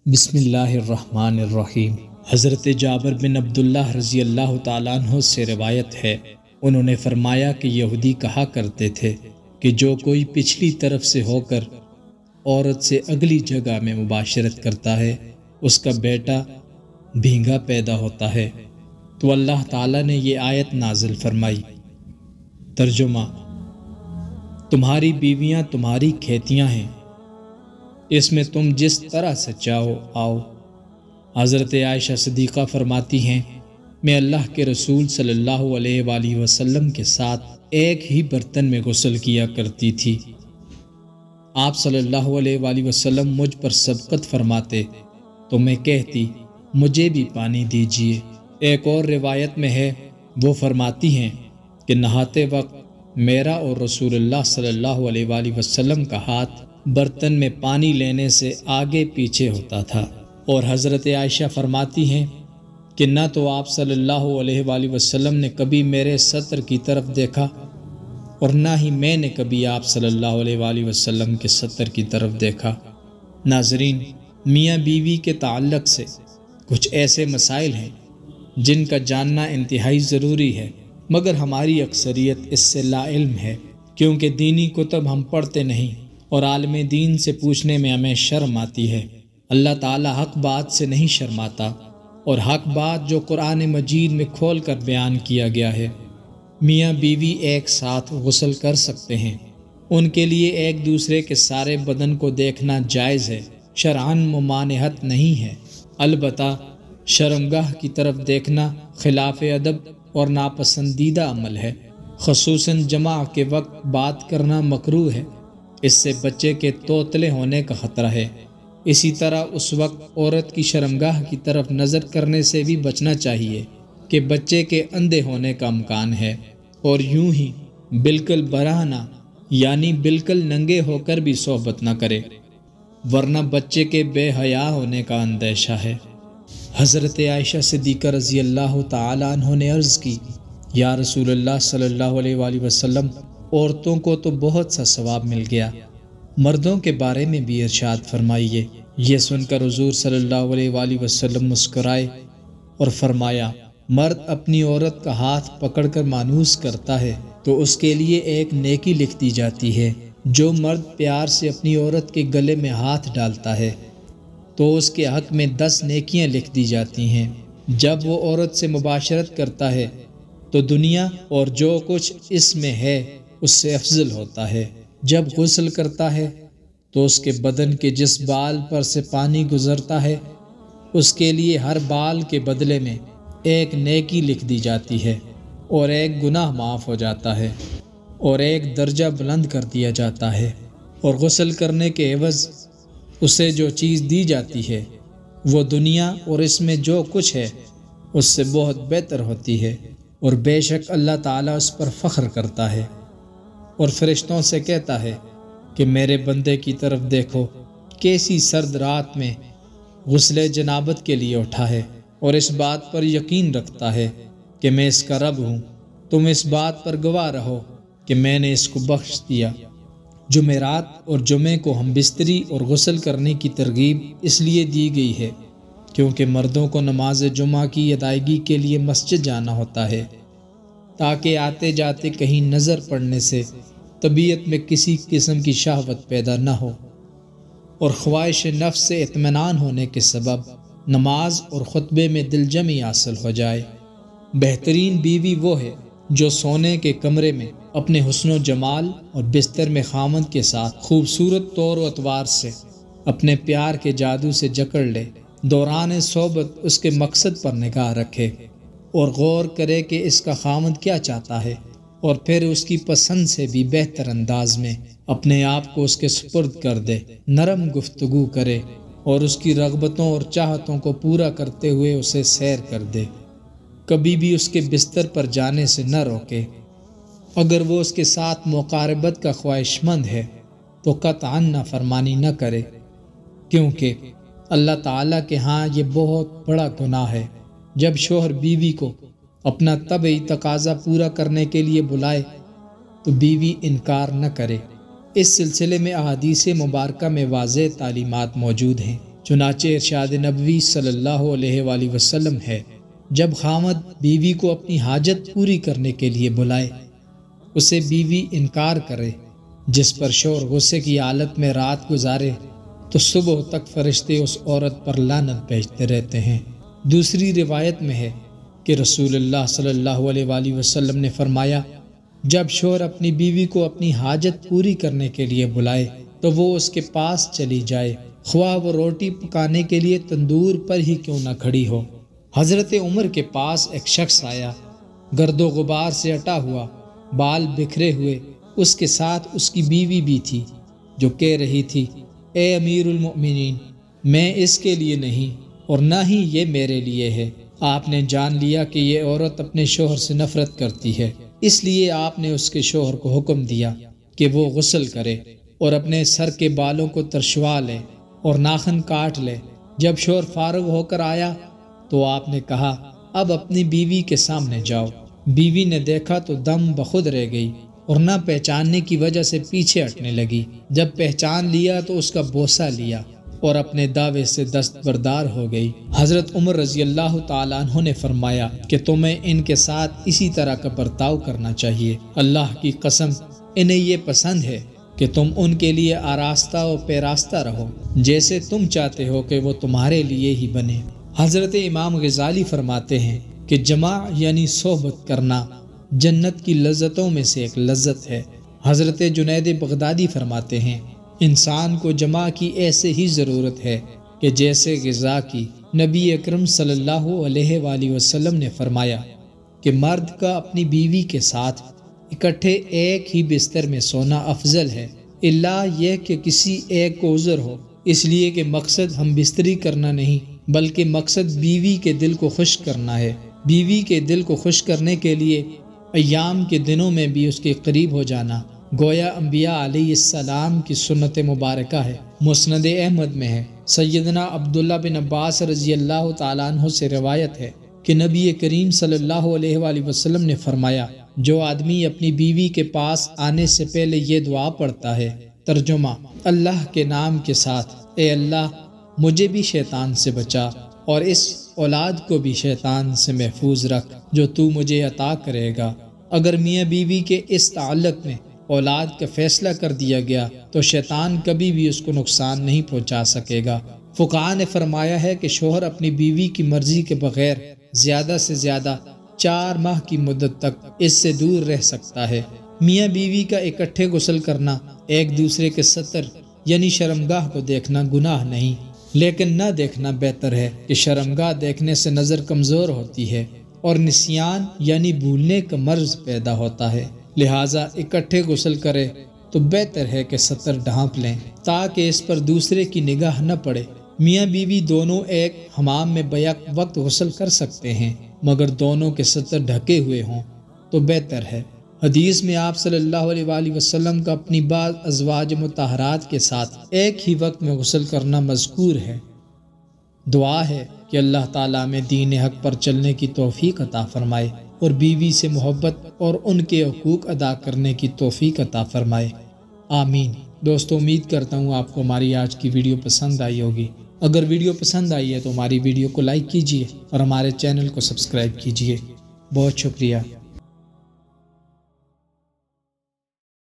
بسم اللہ الرحمن الرحیم۔ حضرت جابر بن عبداللہ رضی اللہ تعالیٰ عنہ سے روایت ہے، انہوں نے فرمایا کہ یہودی کہا کرتے تھے کہ جو کوئی پچھلی طرف سے ہو کر عورت سے اگلی جگہ میں مباشرت کرتا ہے اس کا بیٹا بھینگا پیدا ہوتا ہے۔ تو اللہ تعالیٰ نے یہ آیت نازل فرمائی۔ ترجمہ: تمہاری بیویاں تمہاری کھیتیاں ہیں، اس میں تم جس طرح سے چاہو آؤ۔ حضرت عائشہ صدیقہ فرماتی ہیں، میں اللہ کے رسول صلی اللہ علیہ وآلہ وسلم کے ساتھ ایک ہی برتن میں غسل کیا کرتی تھی۔ آپ صلی اللہ علیہ وآلہ وسلم مجھ پر سبقت فرماتے تو میں کہتی مجھے بھی پانی دیجیے۔ ایک اور روایت میں ہے، وہ فرماتی ہیں کہ نہاتے وقت میرا اور رسول اللہ صلی اللہ علیہ وآلہ وسلم کا ہاتھ برتن میں پانی لینے سے آگے پیچھے ہوتا تھا۔ اور حضرت عائشہ فرماتی ہیں کہ نہ تو آپ صلی اللہ علیہ وآلہ وسلم نے کبھی میرے سطر کی طرف دیکھا اور نہ ہی میں نے کبھی آپ صلی اللہ علیہ وآلہ وسلم کے سطر کی طرف دیکھا۔ ناظرین، میاں بیوی کے تعلق سے کچھ ایسے مسائل ہیں جن کا جاننا انتہائی ضروری ہے، مگر ہماری اکثریت اس سے لا علم ہے، کیونکہ دینی کتب ہم پڑھتے نہیں اور عالم دین سے پوچھنے میں ہمیں شرم آتی ہے۔ اللہ تعالیٰ حق بات سے نہیں شرماتا، اور حق بات جو قرآن مجید میں کھول کر بیان کیا گیا ہے۔ میاں بیوی ایک ساتھ غسل کر سکتے ہیں، ان کے لیے ایک دوسرے کے سارے بدن کو دیکھنا جائز ہے، شرعاً ممانعت نہیں ہے۔ البتہ شرمگاہ کی طرف دیکھنا خلاف ادب اور ناپسندیدہ عمل ہے، خصوصاً جماع کے وقت بات کرنا مکروہ ہے، اس سے بچے کے توتلے ہونے کا خطرہ ہے۔ اسی طرح اس وقت عورت کی شرمگاہ کی طرف نظر کرنے سے بھی بچنا چاہیے کہ بچے کے اندھے ہونے کا امکان ہے، اور یوں ہی بالکل برہنہ یعنی بالکل ننگے ہو کر بھی صحبت نہ کرے، ورنہ بچے کے بے حیا ہونے کا اندیشہ ہے۔ حضرت عائشہ صدیقہ رضی اللہ تعالیٰ عنہ نے عرض کی، یا رسول اللہ صلی اللہ علیہ وآلہ وسلم، عورتوں کو تو بہت سا ثواب مل گیا، مردوں کے بارے میں بھی ارشاد فرمائیے۔ یہ سن کر حضور صلی اللہ علیہ وآلہ وسلم مسکرائے اور فرمایا، مرد اپنی عورت کا ہاتھ پکڑ کر مانوس کرتا ہے تو اس کے لیے ایک نیکی لکھ دی جاتی ہے۔ جو مرد پیار سے اپنی عورت کے گلے میں ہاتھ ڈالتا ہے تو اس کے حق میں 10 نیکیاں لکھ دی جاتی ہیں۔ جب وہ عورت سے مباشرت کرتا ہے تو دنیا اور جو کچھ اس میں ہے اس سے افضل ہوتا ہے۔ جب غسل کرتا ہے تو اس کے بدن کے جس بال پر سے پانی گزرتا ہے اس کے لیے ہر بال کے بدلے میں ایک نیکی لکھ دی جاتی ہے، اور ایک گناہ معاف ہو جاتا ہے، اور ایک درجہ بلند کر دیا جاتا ہے۔ اور غسل کرنے کے عوض اسے جو چیز دی جاتی ہے وہ دنیا اور اس میں جو کچھ ہے اس سے بہت بہتر ہوتی ہے، اور بے شک اللہ تعالیٰ اس پر فخر کرتا ہے اور فرشتوں سے کہتا ہے کہ میرے بندے کی طرف دیکھو، کیسی سرد رات میں غسل جنابت کے لیے اٹھا ہے، اور اس بات پر یقین رکھتا ہے کہ میں اس کا رب ہوں۔ تم اس بات پر گواہ رہو کہ میں نے اس کو بخش دیا۔ جمعرات اور جمعے کو ہم بستری اور غسل کرنے کی ترغیب اس لیے دی گئی ہے کیونکہ مردوں کو نماز جمعہ کی ادائیگی کے لیے مسجد جانا ہوتا ہے، تاکہ آتے جاتے کہیں نظر پڑنے سے طبیعت میں کسی قسم کی شہوت پیدا نہ ہو، اور خواہش نفس سے اطمینان ہونے کے سبب نماز اور خطبے میں دل جمی حاصل ہو جائے۔ بہترین بیوی وہ ہے جو سونے کے کمرے میں اپنے حسن و جمال اور بستر میں خاوند کے ساتھ خوبصورت طور و اطوار سے اپنے پیار کے جادو سے جکڑ لے، دوران صحبت اس کے مقصد پر نگاہ رکھے اور غور کرے کہ اس کا خاوند کیا چاہتا ہے، اور پھر اس کی پسند سے بھی بہتر انداز میں اپنے آپ کو اس کے سپرد کر دے، نرم گفتگو کرے اور اس کی رغبتوں اور چاہتوں کو پورا کرتے ہوئے اسے سیر کر دے، کبھی بھی اس کے بستر پر جانے سے نہ روکے۔ اگر وہ اس کے ساتھ مقاربت کا خواہش مند ہے تو قطعاً نافرمانی نہ کرے، کیونکہ اللہ تعالیٰ کے ہاں یہ بہت بڑا گناہ ہے۔ جب شوہر بیوی کو اپنا طبعی تقاضا پورا کرنے کے لیے بلائے تو بیوی انکار نہ کرے۔ اس سلسلے میں احادیث مبارکہ میں واضح تعلیمات موجود ہیں۔ چنانچہ ارشاد نبوی صلی اللہ علیہ وآلہ وسلم ہے، جب خاوند بیوی کو اپنی حاجت پوری کرنے کے لیے بلائے، اسے بیوی انکار کرے، جس پر شوہر غصے کی حالت میں رات گزارے، تو صبح تک فرشتے اس عورت پر لعنت بھیجتے رہتے ہیں۔ دوسری روایت میں ہے کہ رسول اللہ صلی اللہ علیہ وآلہ وسلم نے فرمایا، جب شوہر اپنی بیوی کو اپنی حاجت پوری کرنے کے لیے بلائے تو وہ اس کے پاس چلی جائے، خواہ وہ روٹی پکانے کے لیے تندور پر ہی کیوں نہ کھڑی ہو۔ حضرت عمر کے پاس ایک شخص آیا، گرد و غبار سے اٹا ہوا، بال بکھرے ہوئے، اس کے ساتھ اس کی بیوی بھی تھی، جو کہہ رہی تھی، اے امیر المؤمنین، میں اس کے لیے نہیں اور نہ ہی یہ میرے لیے ہے۔ آپ نے جان لیا کہ یہ عورت اپنے شوہر سے نفرت کرتی ہے، اس لیے آپ نے اس کے شوہر کو حکم دیا کہ وہ غسل کرے اور اپنے سر کے بالوں کو ترشوا لے اور ناخن کاٹ لے۔ جب شوہر فارغ ہو کر آیا تو آپ نے کہا، اب اپنی بیوی کے سامنے جاؤ۔ بیوی نے دیکھا تو دم بخود رہ گئی اور نہ پہچاننے کی وجہ سے پیچھے ہٹنے لگی۔ جب پہچان لیا تو اس کا بوسہ لیا اور اپنے دعوے سے دستبردار ہو گئی۔ حضرت عمر رضی اللہ تعالیٰ عنہ نے فرمایا کہ تمہیں ان کے ساتھ اسی طرح کا برتاؤ کرنا چاہیے۔ اللہ کی قسم، انہیں یہ پسند ہے کہ تم ان کے لیے آراستہ و پیراستہ رہو، جیسے تم چاہتے ہو کہ وہ تمہارے لیے ہی بنے۔ حضرت امام غزالی فرماتے ہیں کہ جماع یعنی صحبت کرنا جنت کی لذتوں میں سے ایک لذت ہے۔ حضرت جنید بغدادی فرماتے ہیں، انسان کو جماع کی ایسے ہی ضرورت ہے کہ جیسے غذا کی۔ نبی اکرم صلی اللہ علیہ وآلہ وسلم نے فرمایا کہ مرد کا اپنی بیوی کے ساتھ اکٹھے ایک ہی بستر میں سونا افضل ہے، الا یہ کہ کسی ایک کو عذر ہو، اس لیے کہ مقصد ہم بستری کرنا نہیں بلکہ مقصد بیوی کے دل کو خوش کرنا ہے۔ بیوی کے دل کو خوش کرنے کے لیے ایام کے دنوں میں بھی اس کے قریب ہو جانا گویا انبیاء علیہ السلام کی سنت مبارکہ ہے۔ مسند احمد میں ہے، سیدنا عبداللہ بن عباس رضی اللہ تعالیٰ عنہ سے روایت ہے کہ نبی کریم صلی اللہ علیہ وآلہ وسلم نے فرمایا، جو آدمی اپنی بیوی کے پاس آنے سے پہلے یہ دعا پڑھتا ہے، ترجمہ، اللہ کے نام کے ساتھ، اے اللہ مجھے بھی شیطان سے بچا اور اس اولاد کو بھی شیطان سے محفوظ رکھ جو تو مجھے عطا کرے گا۔ اگر میاں بیوی کے اس تعلق میں اولاد کا فیصلہ کر دیا گیا تو شیطان کبھی بھی اس کو نقصان نہیں پہنچا سکے گا۔ فقہاء نے فرمایا ہے کہ شوہر اپنی بیوی کی مرضی کے بغیر زیادہ سے زیادہ 4 ماہ کی مدت تک اس سے دور رہ سکتا ہے۔ میاں بیوی کا اکٹھے غسل کرنا، ایک دوسرے کے ستر یعنی شرمگاہ کو دیکھنا گناہ نہیں، لیکن نہ دیکھنا بہتر ہے کہ شرمگاہ دیکھنے سے نظر کمزور ہوتی ہے اور نسیان یعنی بھولنے کا مرض پیدا ہوتا ہے، لہٰذا اکٹھے غسل کرے تو بہتر ہے کہ ستر ڈھانپ لیں تاکہ اس پر دوسرے کی نگاہ نہ پڑے۔ میاں بیوی دونوں ایک حمام میں بیک وقت غسل کر سکتے ہیں، مگر دونوں کے ستر ڈھکے ہوئے ہوں تو بہتر ہے۔ حدیث میں آپ صلی اللہ علیہ وآلہ وسلم کا اپنی بعض ازواج مطہرات کے ساتھ ایک ہی وقت میں غسل کرنا مذکور ہے۔ دعا ہے کہ اللہ تعالیٰ میں دین حق پر چلنے کی توفیق عطا فرمائے اور بیوی سے محبت اور ان کے حقوق ادا کرنے کی توفیق عطا فرمائے، آمین۔ دوستو، امید کرتا ہوں آپ کو ہماری آج کی ویڈیو پسند آئی ہوگی۔ اگر ویڈیو پسند آئی ہے تو ہماری ویڈیو کو لائک کیجیے اور ہمارے چینل کو سبسکرائب کیجیے۔ بہت شکریہ۔